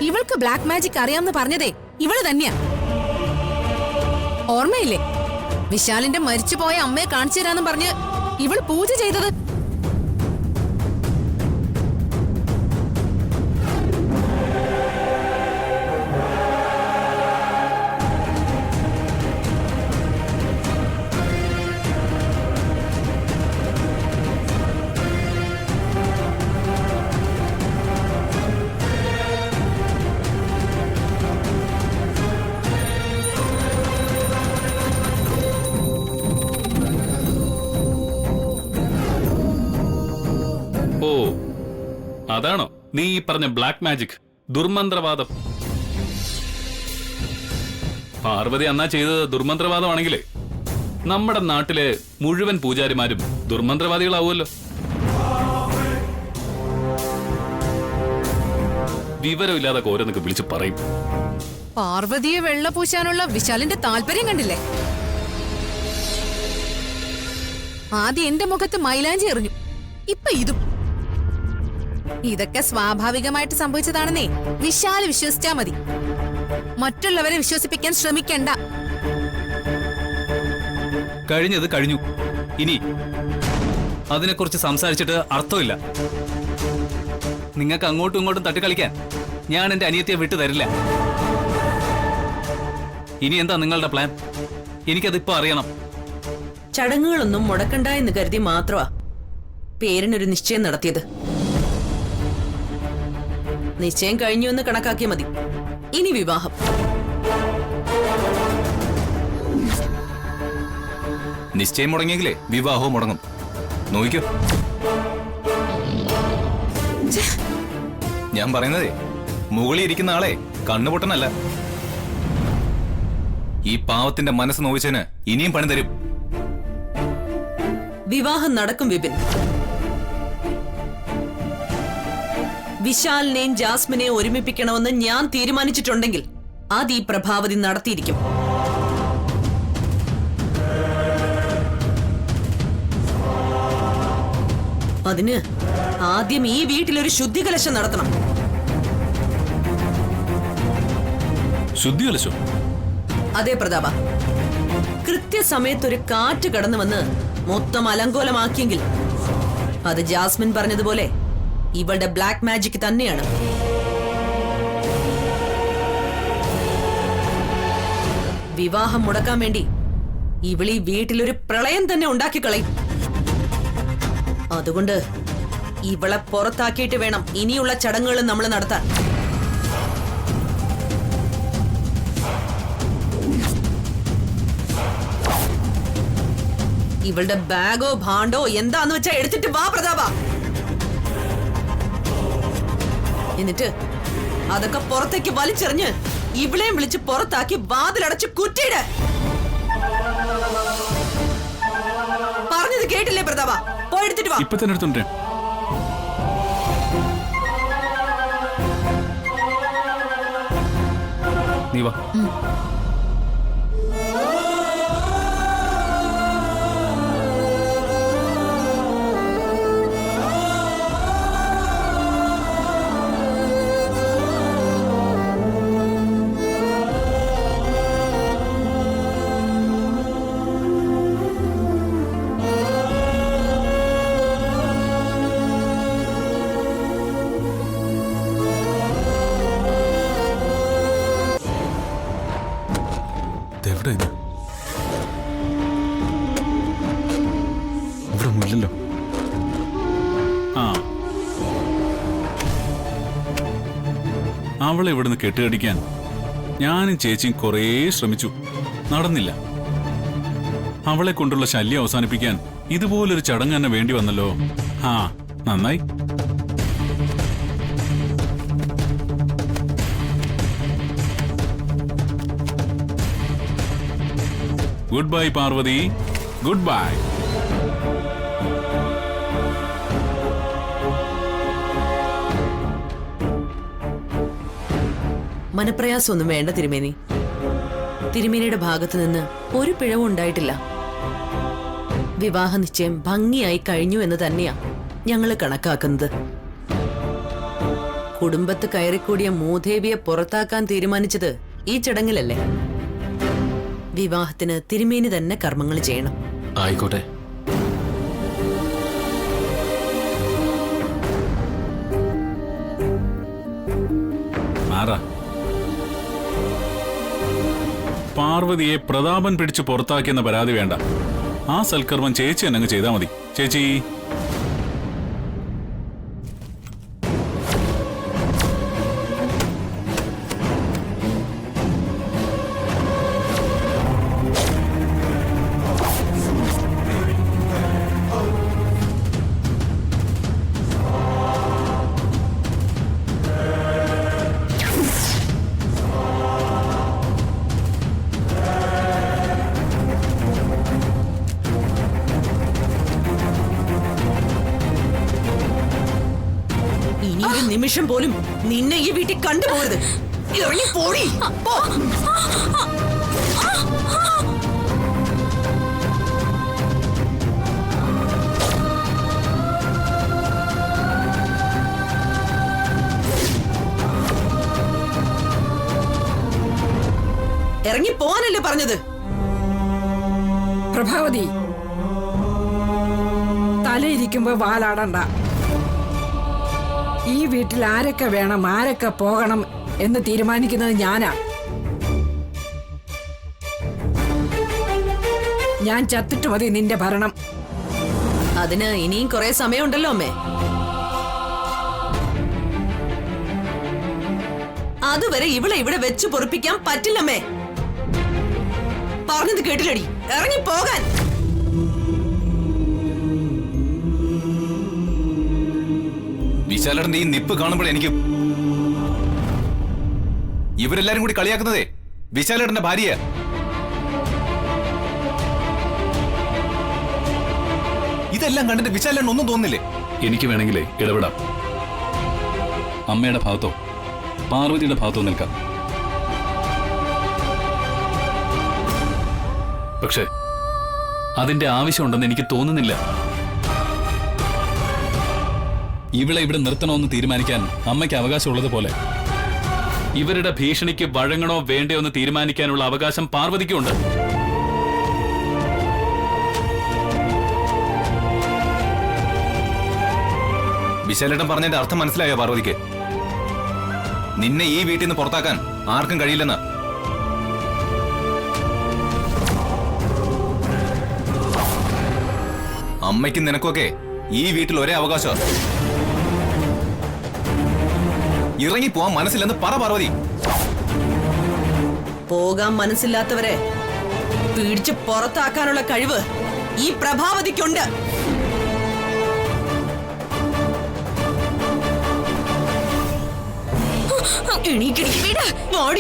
ഇവൾക്ക് black magic അറിയാമെന്ന് പറഞ്ഞതേ ഇവള് തന്നെയാ. ഓർമ്മയില്ലേ വിശാലിന്റെ മരിച്ചുപോയ അമ്മയെ കാണിച്ചു തരാന്ന് പറഞ്ഞ് ഇവൾ പൂജ ചെയ്തത്? ഓ, അതാണോ നീ ഈ പറഞ്ഞ ബ്ലാക്ക് മാജിക്, ദുർമന്ത്രവാദം? പാർവതി അന്നാ ചെയ്തത് ദുർമന്ത്രവാദമാണെങ്കിലേ നമ്മുടെ നാട്ടിലെ മുഴുവൻ പൂജാരിമാരും ദുർമന്ത്രവാദികളാവുമല്ലോ. വിവരമില്ലാതെ ഓരോന്നൊക്കെ വിളിച്ച് പറയും. പാർവതിയെ വെള്ളപൂശാനുള്ള വിശാലിന്റെ താല്പര്യം കണ്ടില്ലേ? ആദ്യം എന്റെ മുഖത്ത് മൈലാഞ്ചി എറിഞ്ഞു, ഇപ്പൊ ഇതും. ഇതൊക്കെ സ്വാഭാവികമായിട്ട് സംഭവിച്ചതാണെന്നേ വിശാല് വിശ്വസിച്ചാ മതി. മറ്റുള്ളവരെ വിശ്വസിപ്പിക്കാൻ ശ്രമിക്കണ്ട. കഴിഞ്ഞത് കഴിഞ്ഞു. ഇനി അതിനെക്കുറിച്ച് സംസാരിച്ചിട്ട് അർത്ഥമില്ല. നിങ്ങൾക്ക് അങ്ങോട്ടും ഇങ്ങോട്ടും തട്ടിക്കളിക്കാൻ ഞാൻ എന്റെ അനിയത്തിയെ വിട്ടു തരില്ല. ഇനി എന്താ നിങ്ങളുടെ പ്ലാൻ? എനിക്കതിപ്പോ അറിയണം. ചടങ്ങുകളൊന്നും മുടക്കണ്ട എന്ന് കരുതി മാത്രമാ പേരിനൊരു നിശ്ചയം നടത്തിയത്. നിശ്ചയം കഴിഞ്ഞു എന്ന് കണക്കാക്കിയ മതി. ഇനി വിവാഹം. നിശ്ചയം മുടങ്ങിയെങ്കിലേ വിവാഹവും മുടങ്ങും. നോക്കിക്കോ. ഞാൻ പറയുന്നതേ മുകളിൽ ഇരിക്കുന്ന ആളെ കണ്ണുപൊട്ടനല്ല. ഈ പാവത്തിന്റെ മനസ്സ് നോവിച്ചതിന് ഇനിയും പണി തരും. വിവാഹം നടക്കും വിപിൻ. വിശാലിനെയും ജാസ്മിനെയും ഒരുമിപ്പിക്കണമെന്ന് ഞാൻ തീരുമാനിച്ചിട്ടുണ്ടെങ്കിൽ അത് ഈ പ്രഭാവതി നടത്തിയിരിക്കും. അതിന് ആദ്യം ഈ വീട്ടിലൊരു ശുദ്ധികലശം നടത്തണം. ശുദ്ധികലശം? അതെ പ്രതാപ. കൃത്യസമയത്തൊരു കാറ്റ് കടന്നു വന്ന് മൊത്തം അലങ്കോലമാക്കിയെങ്കിൽ അത് ജാസ്മിൻ പറഞ്ഞതുപോലെ ഇവളുടെ ബ്ലാക്ക് മാജിക് തന്നെയാണ്. വിവാഹം മുടക്കാൻ വേണ്ടി ഇവളീ വീട്ടിലൊരു പ്രളയം തന്നെ ഉണ്ടാക്കി കളയും. അതുകൊണ്ട് ഇവളെ പുറത്താക്കിയിട്ട് വേണം ഇനിയുള്ള ചടങ്ങുകൾ നമ്മൾ നടത്താൻ. ഇവളുടെ ബാഗോ ഭാണ്ടോ എന്താന്ന് വെച്ചാ എടുത്തിട്ട് വാ പ്രതാപ. എന്നിട്ട് അതൊക്കെ പുറത്തേക്ക് വലിച്ചെറിഞ്ഞ് ഇവളെയും വിളിച്ച് പുറത്താക്കി വാതിലടച്ച് കുറ്റിയിട്. പറഞ്ഞത് കേട്ടില്ലേ പ്രതാപ? പോയെടുത്തിട്ട് വാ. ഇപ്പൊ തന്നെ എടുത്തോണ്ടേ. നീ വാ. ഇവിടെ ഇല്ലല്ലോ. ആ, അവളെ ഇവിടുന്ന് കെട്ടുകടിക്കാൻ ഞാനും ചേച്ചിയും കുറേ ശ്രമിച്ചു, നടന്നില്ല. അവളെ കൊണ്ടുള്ള ശല്യം അവസാനിപ്പിക്കാൻ ഇതുപോലൊരു ചടങ്ങ് തന്നെ വേണ്ടി വന്നല്ലോ. ആ, നന്നായി. Good bye Parvati, good bye. മനപ്രയാസമൊന്നും വേണ്ട തിരുമേനി. തിരുമേനിയുടെ ഭാഗത്തു നിന്ന് ഒരു പിഴവും ഉണ്ടായിട്ടില്ല. വിവാഹ നിശ്ചയം ഭംഗിയായി കഴിഞ്ഞു എന്ന് തന്നെയാ ഞങ്ങൾ കണക്കാക്കുന്നത്. കുടുംബത്ത് കയറിക്കൂടിയ മൂദേവിയെ പുറത്താക്കാൻ തീരുമാനിച്ചത് ഈ ചടങ്ങിലല്ലേ? വിവാഹത്തിന് തിരുമേനി തന്നെ കർമ്മങ്ങൾ ചെയ്യണം. ആയിക്കോട്ടെ. പാർവതിയെ പ്രതാപൻ പിടിച്ച് പുറത്താക്കിയെന്ന പരാതി വേണ്ട. ആ സൽക്കർമ്മം ചേച്ചി എന്നങ്ങ് ചെയ്താൽ മതി. ചേച്ചി, ഇനി ഒരു നിമിഷം പോലും നിന്നെ ഈ വീട്ടിൽ കണ്ടുപോകരുത്. ഇറങ്ങി പോടി. പോ. ഇറങ്ങി പോവാനല്ലേ പറഞ്ഞത്? പ്രഭാവതി, തലയിരിക്കുമ്പോ വാലാടണ്ട. ഈ വീട്ടിൽ ആരൊക്കെ വേണം, ആരൊക്കെ പോകണം എന്ന് തീരുമാനിക്കുന്നത് ഞാനാ. ഞാൻ ചത്തിട്ട് മതി നിന്റെ ഭരണം. അതിന് ഇനിയും കുറെ സമയമുണ്ടല്ലോ അമ്മേ. അതുവരെ ഇവിടെ വെച്ച് പൊറിപ്പിക്കാൻ പറ്റില്ലമ്മേ. പറഞ്ഞത് കേട്ടില്ലടി. ഇറങ്ങി പോകാൻ. വിശാലടന്റെ ഈ നിപ്പ് കാണുമ്പോൾ എനിക്ക് ഇവരെല്ലാരും കൂടി കളിയാക്കുന്നതേ വിശാലടന്റെ ഭാര്യ. ഇതെല്ലാം കണ്ടിട്ട് വിശാലൻ ഒന്നും തോന്നില്ലേ? എനിക്ക് വേണമെങ്കിലേ ഇടപെടാം. അമ്മയുടെ ഭാഗത്തോ പാർവതിയുടെ ഭാഗത്തോ നിൽക്കാം. പക്ഷേ അതിന്റെ ആവശ്യമുണ്ടെന്ന് എനിക്ക് തോന്നുന്നില്ല. ഇവളെ ഇവിടെ നിർത്തണമെന്ന് തീരുമാനിക്കാൻ അമ്മയ്ക്ക് അവകാശമുള്ളത് പോലെ ഇവരുടെ ഭീഷണിക്ക് വഴങ്ങണോ വേണ്ടയോ എന്ന് തീരുമാനിക്കാനുള്ള അവകാശം പാർവതിക്കുണ്ട്. വിശാലേട്ടൻ പറഞ്ഞതിന്റെ അർത്ഥം മനസ്സിലായോ പാർവതിക്ക്? നിന്നെ ഈ വീട്ടിൽ നിന്ന് പുറത്താക്കാൻ ആർക്കും കഴിയില്ലെന്ന്. അമ്മയ്ക്കും നിനക്കൊക്കെ ഈ വീട്ടിൽ ഒരേ അവകാശം. ഇറങ്ങി പോവാൻ മനസ്സില്ലെന്ന് പറ പാർവതി. പോകാൻ മനസ്സില്ലാത്തവരെ പിടിച്ച് പുറത്താക്കാനുള്ള കഴിവ് ഈ പ്രഭാവതിക്കുണ്ട്.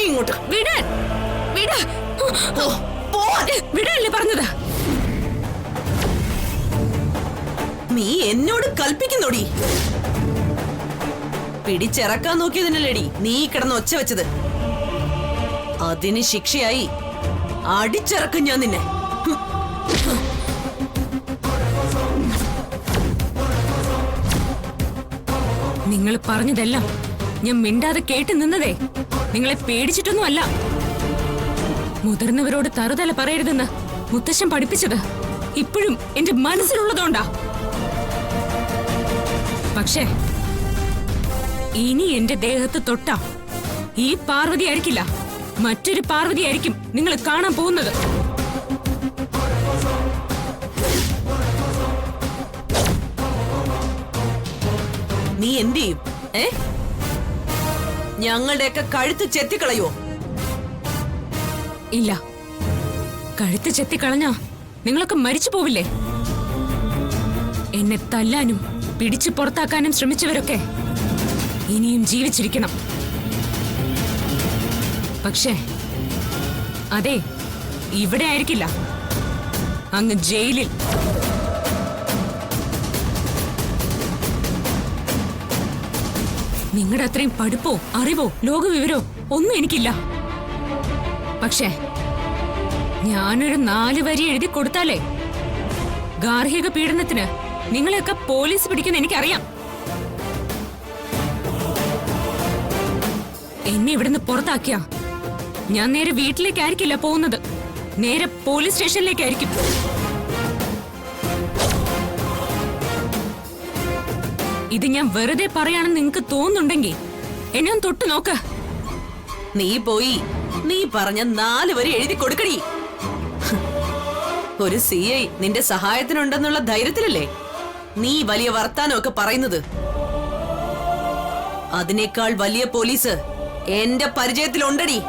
ഇങ്ങോട്ട് വിടല്ലേ പറഞ്ഞത്? നീ എന്നോട് കൽപ്പിക്കുന്നോടി. പിടിച്ചിറക്കാൻ നോക്കിയതിനല്ലേടി നീ കിടന്ന് ഒച്ച വെച്ചത്. അതിന് ശിക്ഷയായി അടിച്ചിറക്കും ഞാൻ നിന്നെ. നിങ്ങൾ പറഞ്ഞതെല്ലാം ഞാൻ മിണ്ടാതെ കേട്ട് നിന്നതേ നിങ്ങളെ പേടിച്ചിട്ടൊന്നുമല്ല. മുതിർന്നവരോട് തറുതല പറയരുതെന്ന് മുത്തശ്ശൻ പഠിപ്പിച്ചത് ഇപ്പോഴും എന്റെ മനസ്സിലുള്ളതുകൊണ്ടാ. പക്ഷേ ഇനി എന്റെ ദേഹത്ത് തൊട്ട ഈ പാർവതി ആയിരിക്കില്ല, മറ്റൊരു പാർവതി ആയിരിക്കും നിങ്ങൾ കാണാൻ പോകുന്നത്. നീ എന്ത് ചെയ്യും? ഞങ്ങളുടെയൊക്കെ കഴുത്ത് ചെത്തിക്കളയോ? ഇല്ല, കഴുത്ത് ചെത്തിക്കളഞ്ഞാ നിങ്ങളൊക്കെ മരിച്ചു പോവില്ലേ? എന്നെ തല്ലാനും പിടിച്ചു പുറത്താക്കാനും ശ്രമിച്ചവരൊക്കെ ഇനിയും ജീവിച്ചിരിക്കണം. പക്ഷേ അതെ, ഇവിടെ ആയിരിക്കില്ല, അങ്ങ് ജയിലിൽ. നിങ്ങളുടെ അത്രയും പഠിപ്പോ അറിവോ ലോകവിവരോ ഒന്നും എനിക്കില്ല. പക്ഷേ ഞാനൊരു 4 വരി എഴുതി കൊടുത്താലേ ഗാർഹിക പീഡനത്തിന് നിങ്ങളെയൊക്കെ പോലീസ് പിടിക്കുന്ന എനിക്കറിയാം. എന്നെ ഇവിടുന്ന് പുറത്താക്കിയ ഞാൻ നേരെ വീട്ടിലേക്കായിരിക്കില്ല പോകുന്നത്, നേരെ പോലീസ് സ്റ്റേഷനിലേക്കായിരിക്കും. ഇത് ഞാൻ വെറുതെ പറയാണെന്ന് നിങ്ങക്ക് തോന്നുന്നുണ്ടെങ്കിൽ എന്നെ ഒന്ന് തൊട്ട് നോക്ക്. നീ പോയി നീ പറഞ്ഞ 4 വരി എഴുതി കൊടുക്കടി. ഒരു CI നിന്റെ സഹായത്തിനുണ്ടെന്നുള്ള ധൈര്യത്തിലല്ലേ നീ വലിയ വർത്താനമൊക്കെ പറയുന്നത്? അതിനേക്കാൾ വലിയ പോലീസ് എന്റെ പരിചയത്തിലുണ്ടടി.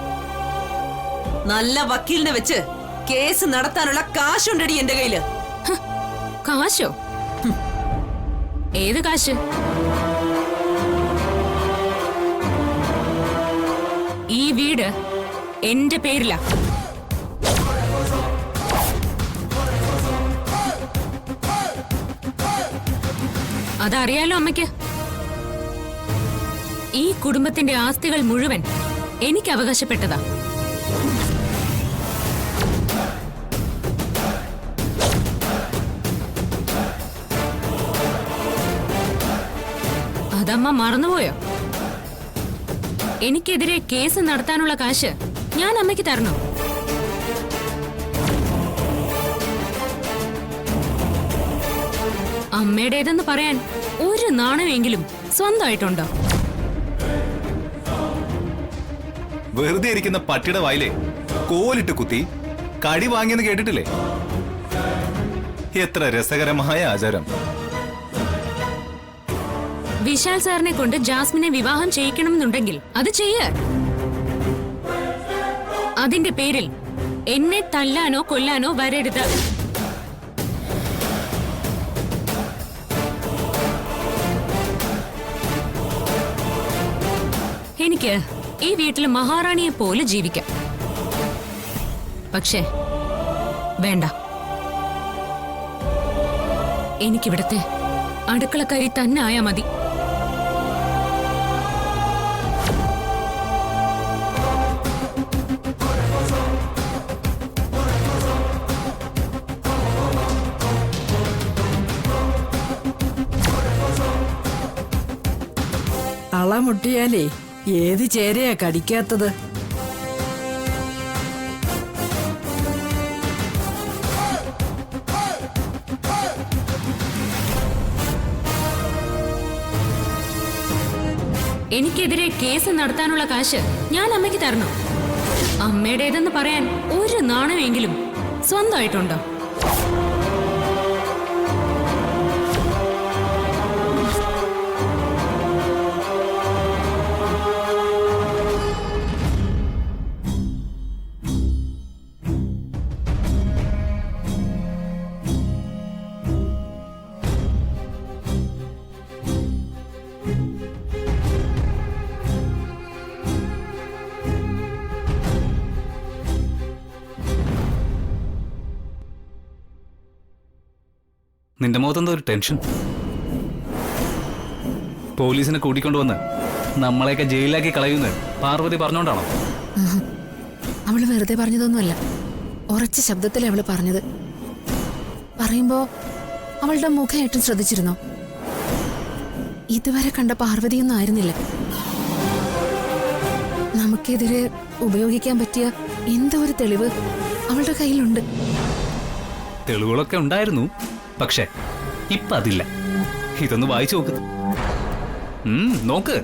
നല്ല വക്കീലിനെ വെച്ച് കേസ് നടത്താനുള്ള കാശുണ്ടടി എന്റെ കയ്യില്. കാശോ? ഏത് കാശ്? ഈ വീട് എന്റെ പേരിലാ. അതറിയാലോ അമ്മയ്ക്ക്. ഈ കുടുംബത്തിന്റെ ആസ്തികൾ മുഴുവൻ എനിക്ക് അവകാശപ്പെട്ടതാ. അതമ്മ മറന്നുപോയോ? എനിക്കെതിരെ കേസ് നടത്താനുള്ള കാശ് ഞാൻ അമ്മയ്ക്ക് തരണോ? അമ്മയുടേതെന്ന് പറയാൻ ഒരു നാണമെങ്കിലും സ്വന്തമായിട്ടുണ്ടോ? വെറുതെ ഇരിക്കുന്ന പട്ടിയുടെ വായിലെ കോലിട്ട് കുത്തി കടി വാങ്ങിയെന്ന് കേട്ടിട്ടില്ലേ? എത്ര രസകരമായ ആചാരം. വിശാൽ സാറിനെ കൊണ്ട് ജാസ്മിനെ വിവാഹം ചെയ്യിക്കണമെന്നുണ്ടെങ്കിൽ അത് ചെയ്യ. അതിന്റെ പേരിൽ എന്നെ തല്ലാനോ കൊല്ലാനോ വരരുത്. എനിക്ക് ഈ വീട്ടിൽ മഹാറാണിയെ പോലെ ജീവിക്കാം. പക്ഷേ വേണ്ട, എനിക്കിവിടത്തെ അടുക്കളക്കാരി തന്നെ ആയാ മതി. അളമുട്ടിയാലേ ഏത് ചേരയാ കടിക്കാത്തത്? എനിക്കെതിരെ കേസ് നടത്താനുള്ള കാശ് ഞാൻ അമ്മയ്ക്ക് തരണോ? അമ്മയുടേതെന്ന് പറയാൻ ഒരു നാണമെങ്കിലും സ്വന്തമായിട്ടുണ്ടോ? നിന്റെ മുഖത്തെന്തോ ഒരു ടെൻഷൻ. പോലീസിനെ കൂട്ടിക്കൊണ്ടുവന്ന് നമ്മളെയൊക്കെ ജയിലിലാക്കി കളയുന്നത് പാർവതി പറഞ്ഞോണ്ടാണോ? അവള് വെറുതെ പറഞ്ഞതൊന്നുമല്ല, ഉറച്ച ശബ്ദത്തിൽ അവള് പറഞ്ഞത്. പറയുമ്പോ അവളുടെ മുഖം ഏട്ടൻ ശ്രദ്ധിച്ചിരുന്നോ? ഇതുവരെ കണ്ട പാർവതിയൊന്നും ആയിരുന്നില്ല. നമുക്കെതിരെ ഉപയോഗിക്കാൻ പറ്റിയ എന്തോ ഒരു തെളിവ് അവളുടെ കയ്യിലുണ്ട്. തെളിവുകളൊക്കെ ഉണ്ടായിരുന്നു, പക്ഷെ ഇപ്പൊ അതില്ല. ഇതൊന്ന് വായിച്ചു നോക്ക്. നോക്ക്.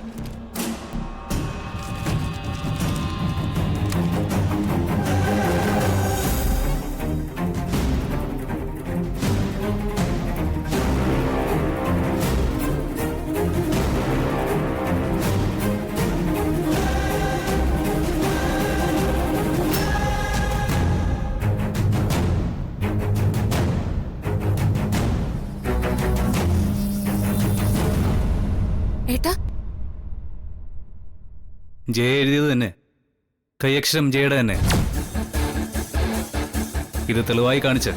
ഏട്ടാ, ജയ എഴുതിയത് തന്നെ, കൈയക്ഷരം ജയുടെ തന്നെ. ഇത് തെളിവായി കാണിച്ച്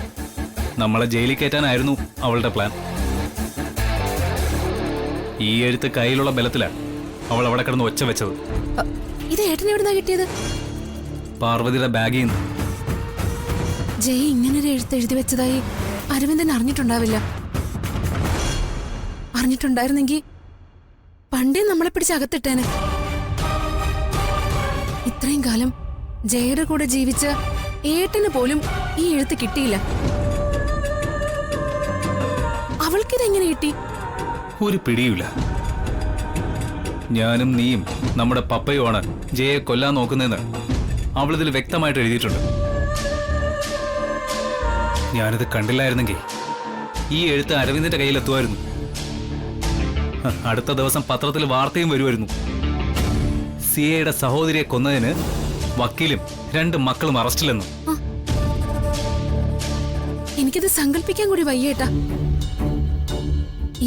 നമ്മളെ ജയിലിൽ കയറ്റാനായിരുന്നു അവളുടെ പ്ലാൻ. ഈ എഴുത്ത് കയ്യിലുള്ള ബലത്തിലാണ് അവൾ അവിടെ കിടന്ന് ഒച്ച വെച്ചത്. ഇത് ഏട്ടൻ എവിടുന്നാ കിട്ടിയത്? പാർവതിയുടെ ബാഗിൽ നിന്ന്. ജയ് ഇങ്ങനൊരു എഴുത്ത് എഴുതി വെച്ചതായി അരവിന്ദൻ അറിഞ്ഞിട്ടുണ്ടാവില്ല. അറിഞ്ഞിട്ടുണ്ടായിരുന്നെങ്കിൽ പണ്ടേ നമ്മളെ പിടിച്ച് അകത്തിട്ടേനെ. ഇത്രയും കാലം ജയയുടെ കൂടെ ജീവിച്ച ഏട്ടന് പോലും ഈ എഴുത്ത് കിട്ടിയില്ല. അവൾക്കിതെങ്ങനെ കിട്ടി? ഒരു പിടിയുമില്ല. ഞാനും നീയും നമ്മുടെ പപ്പയുമാണ് ജയയെ കൊല്ലാൻ നോക്കുന്നതെന്ന് അവളിതിൽ വ്യക്തമായിട്ട് എഴുതിയിട്ടുണ്ട്. ഞാനിത് കണ്ടില്ലായിരുന്നെങ്കിൽ ഈ എഴുത്ത് അരവിന്ദിന്റെ കയ്യിലെത്തുമായിരുന്നു. അടുത്ത ദിവസം പത്രത്തിൽ വാർത്തയും വരുമായിരുന്നു. സിയയുടെ സഹോദരിയെ കൊന്നതിന് വക്കീലും 2 മക്കളും അറസ്റ്റിലെന്നു. എനിക്കിത് സങ്കല്പിക്കാൻ കൂടി വയ്യേട്ടാ.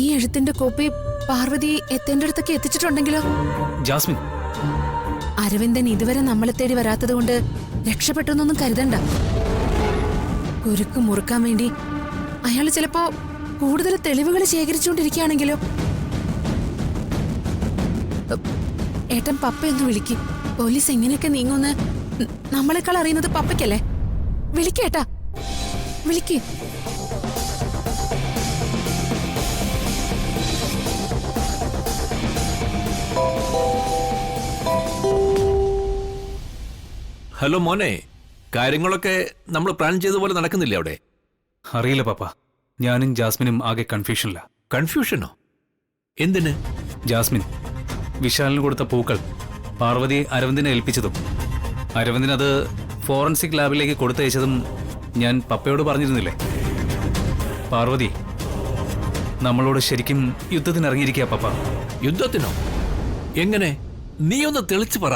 ഈ എഴുത്തിന്റെ കോപ്പി പാർവതി എത്തേണ്ട അടുത്തൊക്കെ എത്തിച്ചിട്ടുണ്ടെങ്കിലോ? ജാസ്മിൻ, അരവിന്ദൻ ഇതുവരെ നമ്മളെ തേടി വരാത്തത് കൊണ്ട് രക്ഷപ്പെട്ടു എന്നൊന്നും കരുതണ്ട. കുരുക്ക് മുറുക്കാൻ വേണ്ടി അയാൾ ചിലപ്പോ കൂടുതൽ തെളിവുകൾ ശേഖരിച്ചുകൊണ്ടിരിക്കുകയാണെങ്കിലോ? ഏട്ടൻ പപ്പയൊന്ന് വിളിക്ക്. പോലീസ് എങ്ങനെയൊക്കെ നീങ്ങുമെന്ന് നമ്മളെക്കാൾ അറിയുന്നത് പപ്പയ്ക്കല്ലേ? വിളിക്കേട്ടാ, വിളിക്ക്. ഹലോ മോനെ, കാര്യങ്ങളൊക്കെ നമ്മൾ പ്ലാൻ ചെയ്ത പോലെ നടക്കുന്നില്ലേ അവിടെ? അറിയില്ല പാപ്പ. ഞാനും ജാസ്മിനും ആകെ കൺഫ്യൂഷനില്ല. കൺഫ്യൂഷനോ? എന്തിന്? ജാസ്മിൻ വിശാലിന് കൊടുത്ത പൂക്കൾ പാർവതി അരവിന്ദിനെ ഏൽപ്പിച്ചതും അരവിന്ദിന് അത് ഫോറൻസിക് ലാബിലേക്ക് കൊടുത്തയച്ചതും ഞാൻ പപ്പയോട് പറഞ്ഞിരുന്നില്ലേ? പാർവതി നമ്മളോട് ശരിക്കും യുദ്ധത്തിന് ഇറങ്ങിയിരിക്കുക പപ്പ. യുദ്ധത്തിനോ? എങ്ങനെ? നീ ഒന്ന് തെളിച്ചു പറ.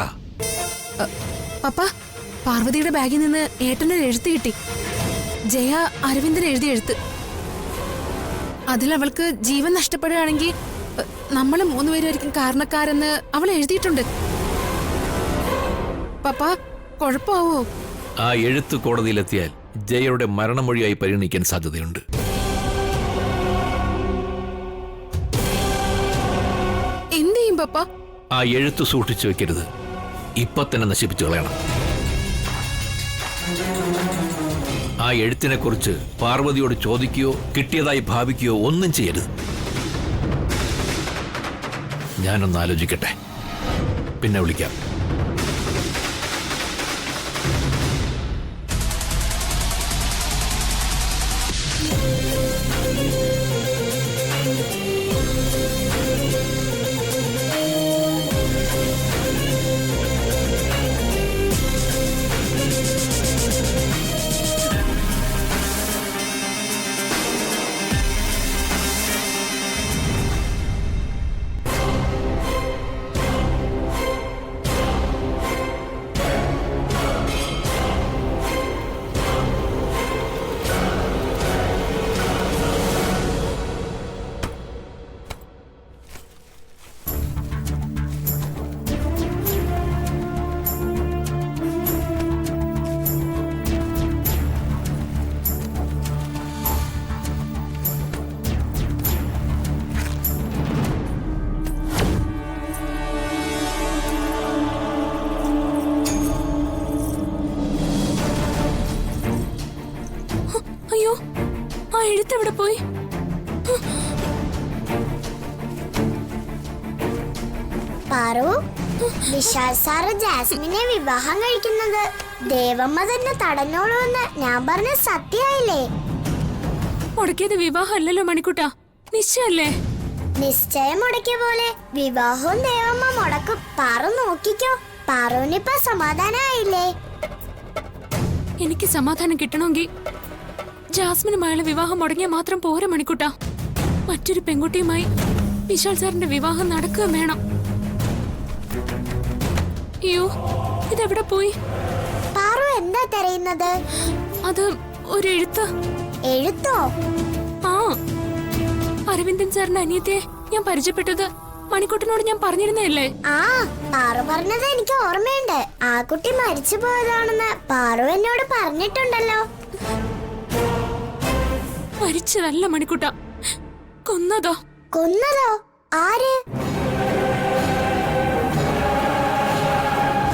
പപ്പ, പാർവതിയുടെ ബാഗിൽ നിന്ന് ഏട്ടൻ്റെ എഴുത്ത് കിട്ടി. ജയ അരവിന്ദൻ എഴുതിയ എഴുത്ത്. അതിലവൾക്ക് ജീവൻ നഷ്ടപ്പെടുകയാണെങ്കിൽ നമ്മൾ 3 പേരായിരിക്കും കാരണക്കാരെന്ന് അവൾ എഴുതിയിട്ടുണ്ട്. പപ്പ, കുഴപ്പമാവോ? ആ എഴുത്ത് കോടതിയിലെത്തിയാൽ ജയയുടെ മരണമൊഴിയായി പരിഗണിക്കാൻ സാധ്യതയുണ്ട്. എന്ത് ചെയ്യും പപ്പ? ആ എഴുത്ത് സൂക്ഷിച്ചു വെക്കരുത്. ഇപ്പൊ തന്നെ നശിപ്പിച്ചു കളയണം. ആ എഴുത്തിനെ കുറിച്ച് പാർവതിയോട് ചോദിക്കുകയോ കിട്ടിയതായി ഭാവിക്കുകയോ ഒന്നും ചെയ്യരുത്. ഞാനൊന്ന് ആലോചിക്കട്ടെ, പിന്നെ വിളിക്കാം. അയ്യോ, ആ എഴുത്തെവിടെ പോയി? പാറു, വിശാൽ സാറ് ജാസ്മിനെ വിവാഹം കഴിക്കുന്നത് ദേവമ്മ തന്നെ തടഞ്ഞോളൂ എന്ന് ഞാൻ പറഞ്ഞ സത്യമായില്ലേ? മുടക്കിയത് വിവാഹമല്ലല്ലോ മണിക്കുട്ടാ, നിശ്ചയല്ലേ? നിശ്ചയം മുടക്കിയ പോലെ വിവാഹവും ദേവമ്മ മുടക്കും. പാറു നോക്കിക്കോ, പാറുവിനിപ്പോ സമാധാനായില്ലേ? എനിക്ക് സമാധാനം കിട്ടണമെങ്കിൽ ജാസ്മിനുമായുള്ള വിവാഹം മുടങ്ങിയാൽ മാത്രം പോരാ മണിക്കുട്ടാ. മറ്റൊരു പെൺകുട്ടിയുമായി വിശാൽ സാറിന്റെ വിവാഹം നടക്കുക വേണം. അയ്യോ, ഇതെവിടെ പോയി? പാറു എന്താ തിരയുന്നത്? അത് ഒരു എഴുത്ത്. എഴുത്തോ? ആ, അരവിന്ദൻ സാറിന്റെ അനിയത്തെ ഞാൻ പരിചയപ്പെട്ടത് മണിക്കുട്ടനോട് ഞാൻ പറഞ്ഞിരുന്നല്ലേ? ആ, പാറു പറഞ്ഞത് എനിക്ക് ഓർമ്മയുണ്ട്. ആ കുട്ടി മരിച്ചു പോയതാണെന്ന് പാറു എന്നോട് പറഞ്ഞിട്ടുണ്ടല്ലോ. മരിച്ചതല്ല മണിക്കുട്ട, കൊന്നതോ? കൊന്നതോ? ആര്?